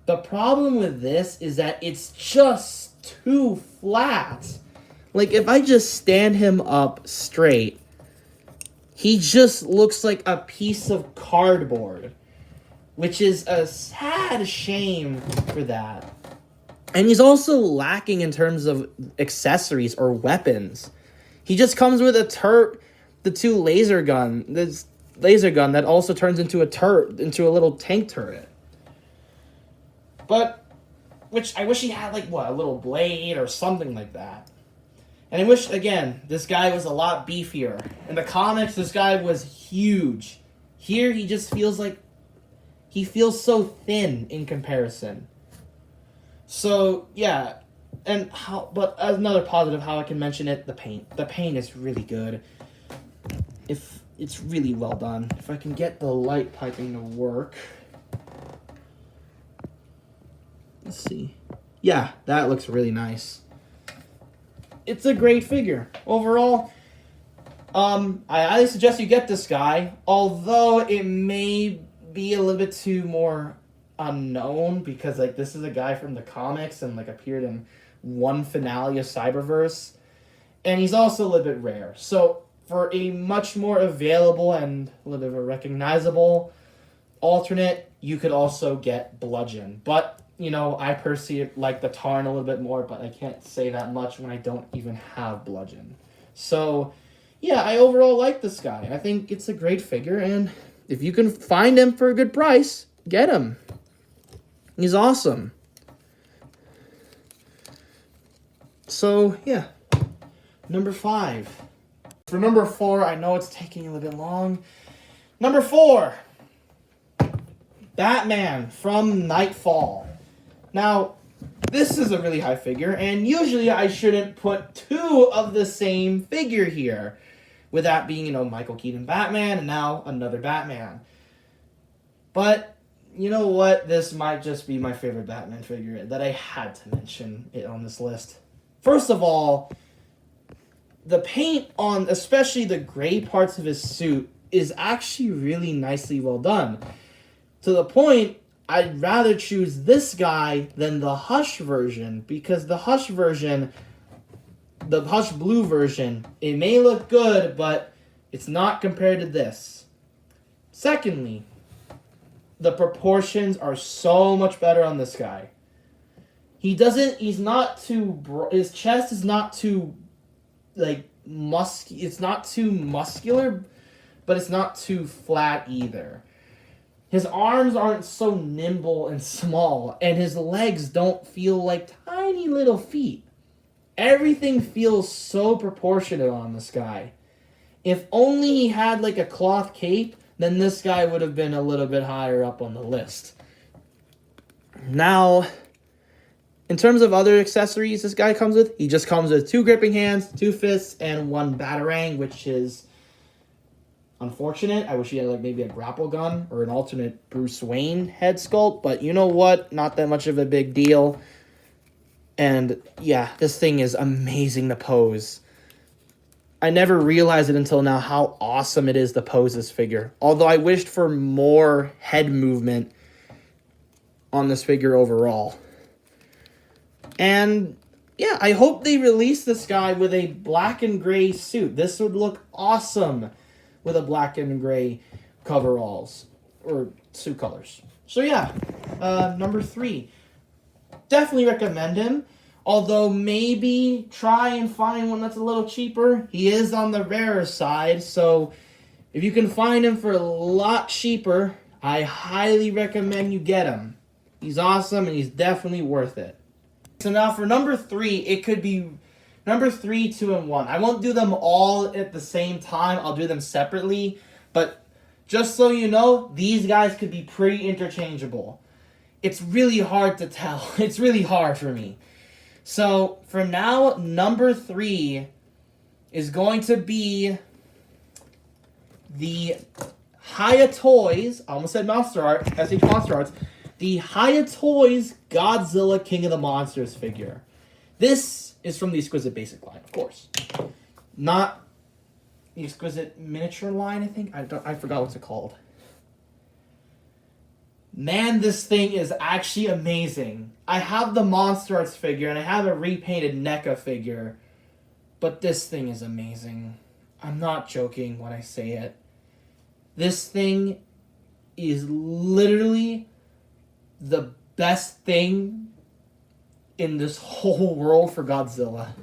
S1: the problem with this is that it's just too flat. Like, if I just stand him up straight, he just looks like a piece of cardboard, which is a sad shame for that. And he's also lacking in terms of accessories or weapons. He just comes with the 2 laser gun, this laser gun that also turns into a little tank turret. But which I wish he had a little blade or something like that. And I wish, again, this guy was a lot beefier. In the comics, this guy was huge. Here, he just feels so thin in comparison. So, yeah. But as another positive, how I can mention it, the paint. The paint is really good. It's really well done. If I can get the light piping to work. Let's see. Yeah, that looks really nice. It's a great figure. Overall, I highly suggest you get this guy, although it may be a little bit too more unknown because like this is a guy from the comics and like appeared in one finale of Cyberverse, and he's also a little bit rare. So for a much more available and a little bit of a recognizable alternate, you could also get Bludgeon. But you know, I personally like the Tarn a little bit more, but I can't say that much when I don't even have Bludgeon. So yeah, I overall like this guy. I think it's a great figure, and if you can find him for a good price, get him. He's awesome. So, yeah. Number 5. For number 4, I know it's taking a little bit long. Number 4. Batman from Nightfall. Now, this is a really high figure, and usually I shouldn't put 2 of the same figure here. With that being, you know, Michael Keaton Batman, and now another Batman. But, you know what? This might just be my favorite Batman figure that I had to mention it on this list. First of all, the paint on, especially the gray parts of his suit, is actually really nicely well done. To the point, I'd rather choose this guy than the Hush version, because the Hush version, the Hush Blue version, it may look good, but it's not compared to this. Secondly, the proportions are so much better on this guy. He's not too, his chest is not too, like, it's not too muscular, but it's not too flat either. His arms aren't so nimble and small, and his legs don't feel like tiny little feet. Everything feels so proportionate on this guy. If only he had like a cloth cape, then this guy would have been a little bit higher up on the list. Now, in terms of other accessories this guy comes with, he just comes with 2 gripping hands, 2 fists, and 1 batarang, which is unfortunate. I wish he had like maybe a grapple gun or an alternate Bruce Wayne head sculpt, but you know what? Not that much of a big deal. And yeah, this thing is amazing to pose. I never realized it until now how awesome it is to pose this figure. Although I wished for more head movement on this figure overall. And yeah, I hope they release this guy with a black and gray suit. This would look awesome with a black and gray coveralls or suit colors. So yeah, number 3. Definitely recommend him. Although maybe try and find one that's a little cheaper. He is on the rarer side, so if you can find him for a lot cheaper, I highly recommend you get him. He's awesome and he's definitely worth it. So now for number 3, it could be number 3, 2, and 1. I won't do them all at the same time. I'll do them separately. But just so you know, these guys could be pretty interchangeable. It's really hard to tell. It's really hard for me. So for now, number 3 is going to be the Hiya Toys. I almost said Monster Art. SH Monster Arts. The Hiya Toys Godzilla King of the Monsters figure. This is from the Exquisite Basic line, of course. Not the Exquisite Miniature line, I think. I forgot what's it called. Man, this thing is actually amazing. I have the Monster Arts figure, and I have a repainted NECA figure. But this thing is amazing. I'm not joking when I say it. This thing is literally the best thing in this whole world for Godzilla.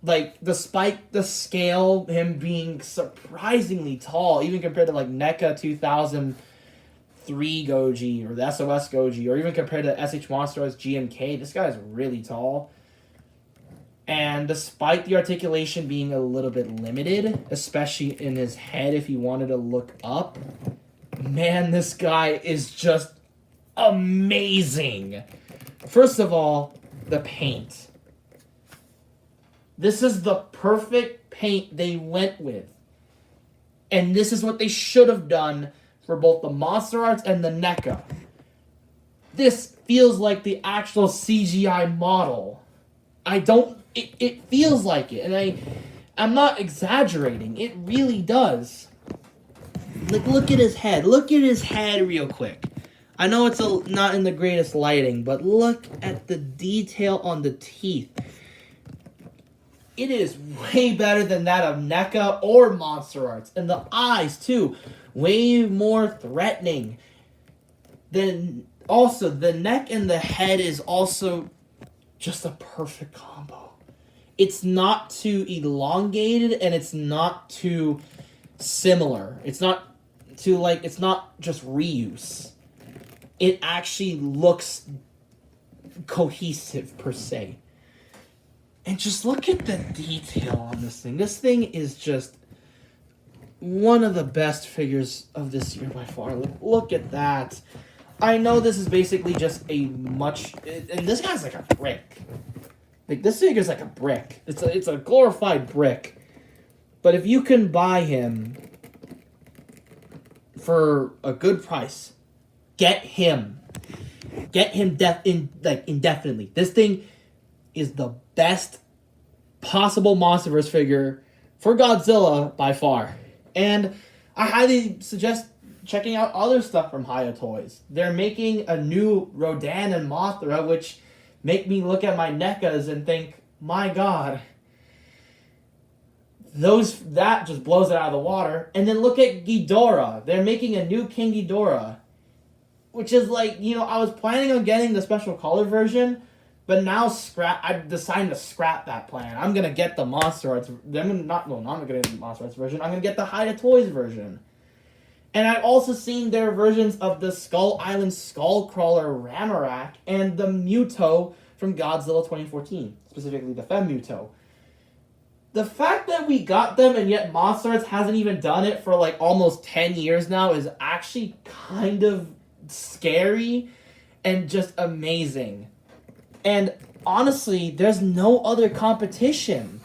S1: Like, despite the scale, him being surprisingly tall, even compared to like NECA 2003 Goji or the SOS Goji, or even compared to SH Monster Arts GMK, this guy is really tall. And despite the articulation being a little bit limited, especially in his head if he wanted to look up, man, this guy is just amazing. First of all, the paint. This is the perfect paint they went with. And this is what they should have done for both the Monster Arts and the NECA. This feels like the actual CGI model. It feels like it. And I'm not exaggerating. It really does. Like, look at his head. Look at his head real quick. I know it's not in the greatest lighting, but look at the detail on the teeth. It is way better than that of NECA or Monster Arts. And the eyes, too. Way more threatening. Then, also, the neck and the head is also just a perfect combo. It's not too elongated, and it's not too similar. It's not just reuse. It actually looks cohesive, per se. And just look at the detail on this thing. This thing is just one of the best figures of this year by far. Look at that. I know this is basically just and this guy's like a brick. Like, this figure's like a brick. It's a glorified brick. But if you can buy him for a good price, get him. Get him indefinitely. This thing is the best possible Monsterverse figure for Godzilla by far. And I highly suggest checking out other stuff from Hiya Toys. They're making a new Rodan and Mothra, which make me look at my NECAs and think, my God, that just blows it out of the water. And then look at Ghidorah. They're making a new King Ghidorah, which is like, I was planning on getting the special color version, but now I decided to scrap that plan. I'm going to get the Monster Arts. I'm not going to get the Monster Arts version. I'm going to get the Hiya Toys version. And I've also seen their versions of the Skull Island Skullcrawler Ramarak and the Muto from Godzilla 2014, specifically the Femmuto. The fact that we got them and yet Monster Arts hasn't even done it for like almost 10 years now is actually kind of scary and just amazing. And honestly, there's no other competition.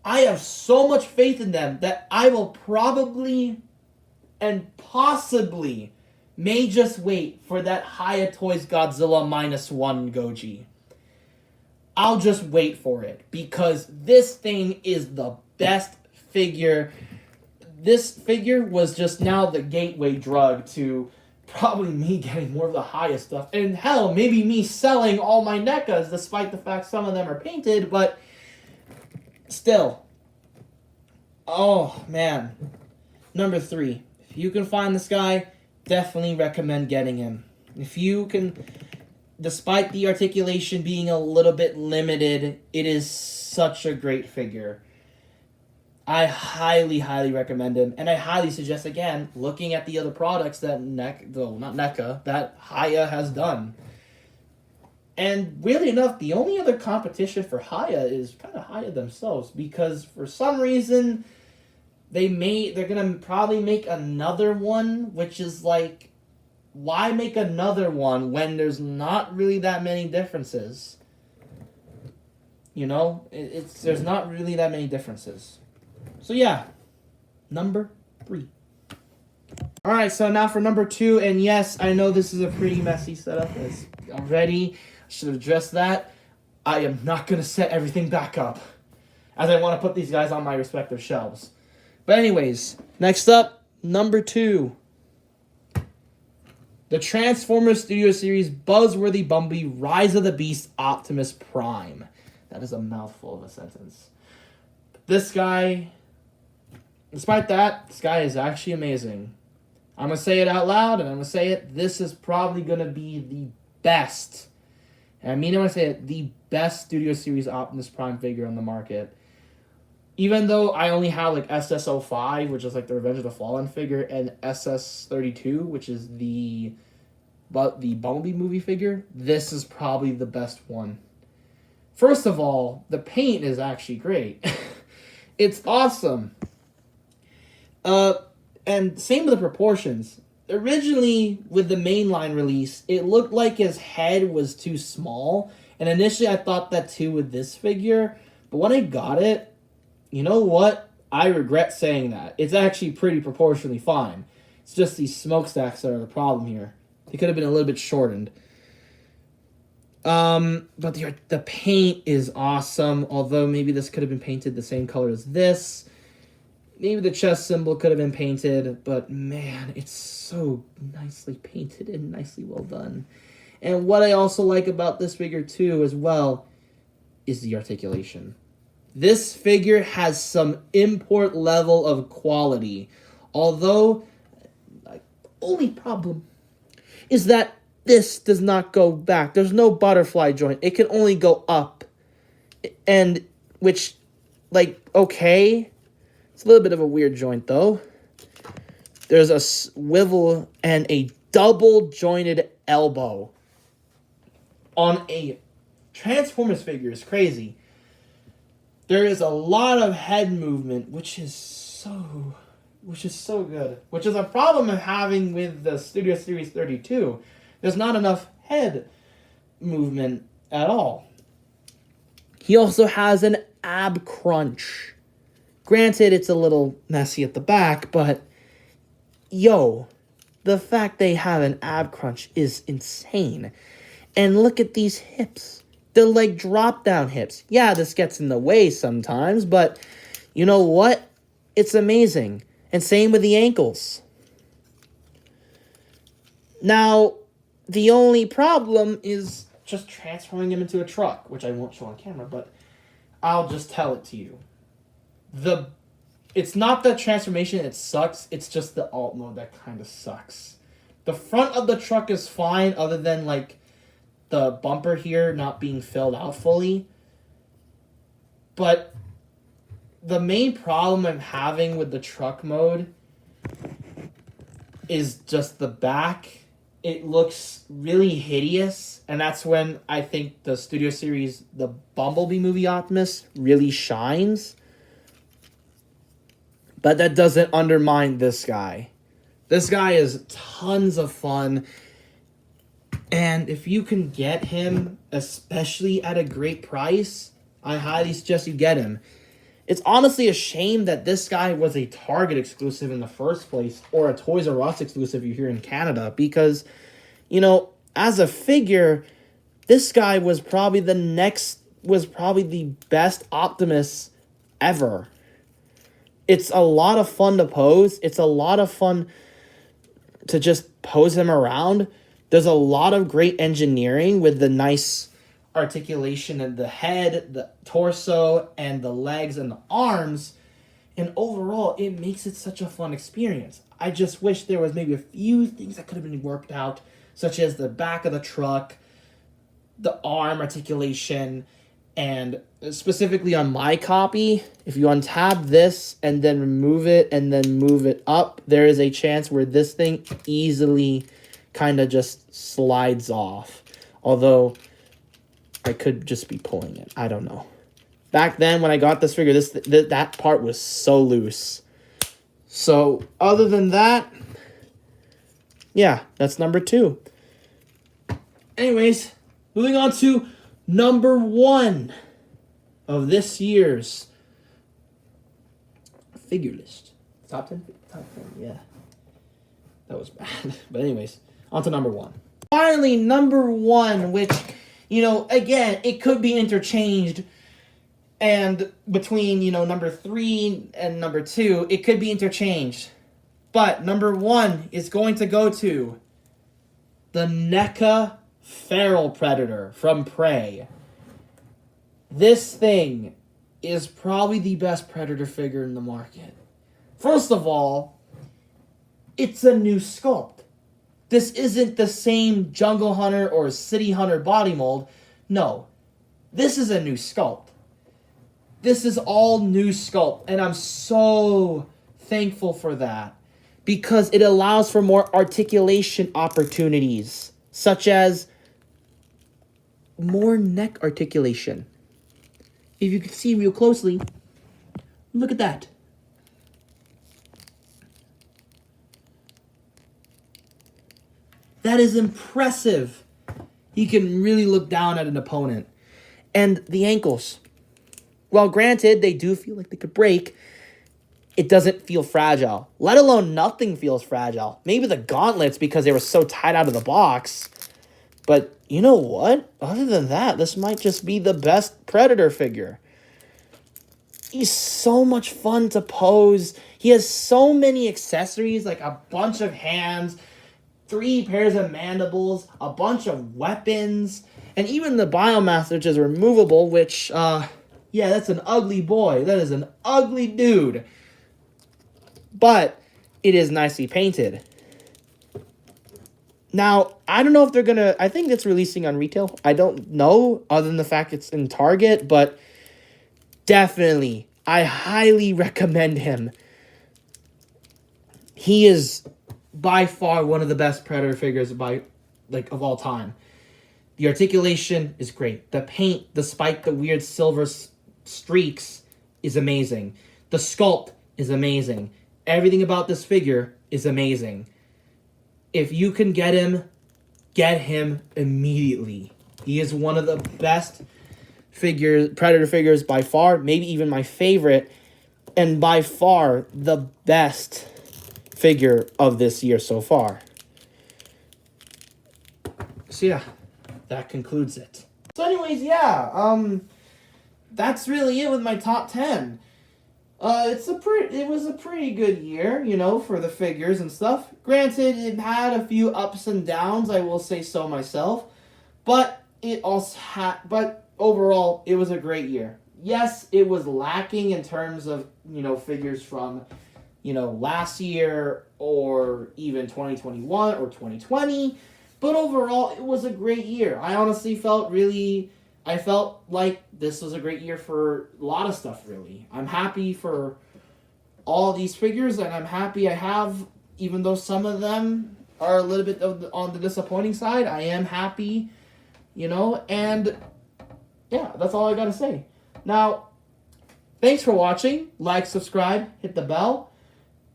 S1: I have so much faith in them that I will probably and possibly may just wait for that Hiya Toys Godzilla -1 Goji. I'll just wait for it because this thing is the best figure. This figure was just now the gateway drug to probably me getting more of the highest stuff. And hell, maybe me selling all my NECAs despite the fact some of them are painted, but still. Oh, man. Number 3. If you can find this guy, definitely recommend getting him. If you can, despite the articulation being a little bit limited, it is such a great figure. I highly, highly recommend him. And I highly suggest, again, looking at the other products that that Hiya has done. And weirdly enough, the only other competition for Hiya is kind of Hiya themselves, because for some reason they're gonna probably make another one, which is like, why make another one when there's not really that many differences? There's not really that many differences. So yeah, number 3. All right, so now for number 2, and yes, I know this is a pretty messy setup. Already should have addressed that. I am not going to set everything back up, as I want to put these guys on my respective shelves. But anyways, next up, number 2. The Transformers Studio Series Buzzworthy Bumblebee Rise of the Beast Optimus Prime. That is a mouthful of a sentence. This guy, despite that, this guy is actually amazing. I'm going to say it out loud, and I'm going to say it. This is probably going to be the best. And I'm going to say it, the best Studio Series Optimus Prime figure on the market. Even though I only have like SS05, which is like the Revenge of the Fallen figure, and SS32, which is the Bumblebee movie figure, this is probably the best one. First of all, the paint is actually great. It's awesome. And same with the proportions. Originally, with the mainline release, it looked like his head was too small. And initially, I thought that too with this figure. But when I got it, you know what? I regret saying that. It's actually pretty proportionally fine. It's just these smokestacks that are the problem here. They could have been a little bit shortened. But the paint is awesome, although maybe this could have been painted the same color as this. Maybe the chest symbol could have been painted, but man, it's so nicely painted and nicely well done. And what I also like about this figure too as well is the articulation. This figure has some import level of quality, although the only problem is that this does not go back. There's no butterfly joint. It can only go up. And which, like, okay, it's a little bit of a weird joint though. There's a swivel and a double jointed elbow on a Transformers figure is crazy. There is a lot of head movement, which is so good. Which is a problem I'm having with the Studio Series 32. There's not enough head movement at all. He also has an ab crunch. Granted, it's a little messy at the back, but yo, the fact they have an ab crunch is insane. And look at these hips. They're like drop-down hips. Yeah, this gets in the way sometimes, but you know what? It's amazing. And same with the ankles. Now, the only problem is just transforming him into a truck, which I won't show on camera, but I'll just tell it to you. It's not the transformation it sucks, it's just the alt mode that kind of sucks. The front of the truck is fine, other than like the bumper here not being filled out fully. But the main problem I'm having with the truck mode is just the back. It looks really hideous, and that's when I think the Studio Series, the Bumblebee movie Optimus, really shines. But that doesn't undermine this guy. This guy is tons of fun. And if you can get him, especially at a great price, I highly suggest you get him. It's honestly a shame that this guy was a Target exclusive in the first place, or a Toys R Us exclusive if you're here in Canada, because, you know, as a figure, this guy was probably the best Optimus ever. It's a lot of fun to pose. It's a lot of fun to just pose him around. There's a lot of great engineering with the nice articulation of the head, the torso, and the legs and the arms. And overall, it makes it such a fun experience. I just wish there was maybe a few things that could have been worked out, such as the back of the truck, the arm articulation, and specifically on my copy, if you untap this and then remove it and then move it up, there is a chance where this thing easily kind of just slides off. Although I could just be pulling it. I don't know. Back then when I got this figure, that part was so loose. So other than that, yeah, that's number 2. Anyways, moving on to number 1 of this year's figure list. Top 10? Top 10, yeah. That was bad. But anyways, on to number 1. Finally, number 1, which, you know, again, it could be interchanged. And between, you know, number 3 and number 2, it could be interchanged. But number 1 is going to go to the NECA Feral Predator from Prey. This thing is probably the best Predator figure in the market. First of all, it's a new sculpt. This isn't the same Jungle Hunter or City Hunter body mold. No, this is a new sculpt. This is all new sculpt, and I'm so thankful for that, because it allows for more articulation opportunities, such as more neck articulation. If you can see real closely, look at that. That is impressive. He can really look down at an opponent. And the ankles. Well, granted, they do feel like they could break. It doesn't feel fragile. Let alone nothing feels fragile. Maybe the gauntlets, because they were so tight out of the box. But you know what? Other than that, this might just be the best Predator figure. He's so much fun to pose. He has so many accessories, like a bunch of hands, 3 pairs of mandibles, a bunch of weapons, and even the biomass, which is removable, which, yeah, that's an ugly boy. That is an ugly dude. But it is nicely painted. Now, I don't know if they're going to... I think it's releasing on retail. I don't know, other than the fact it's in Target, but definitely, I highly recommend him. He is by far one of the best Predator figures of all time. The articulation is great. The paint, despite the weird silver streaks, is amazing. The sculpt is amazing. Everything about this figure is amazing. If you can get him immediately. He is one of the best Predator figures by far, maybe even my favorite, and by far the best figure of this year so far. So yeah, that concludes it. So anyways, yeah, that's really it with my top 10. It was a pretty good year, you know, for the figures and stuff. Granted, it had a few ups and downs, I will say so myself, but overall, it was a great year. Yes, it was lacking in terms of, you know, figures from, you know, last year or even 2021 or 2020, but overall, it was a great year. I honestly felt like this was a great year for a lot of stuff, really. I'm happy for all these figures, and I'm happy I have, even though some of them are a little bit on the disappointing side, I am happy, you know, and yeah, that's all I gotta say. Now, thanks for watching. Like, subscribe, hit the bell,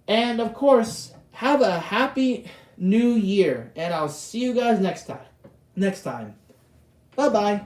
S1: and of course, have a happy new year, and I'll see you guys next time. Bye-bye.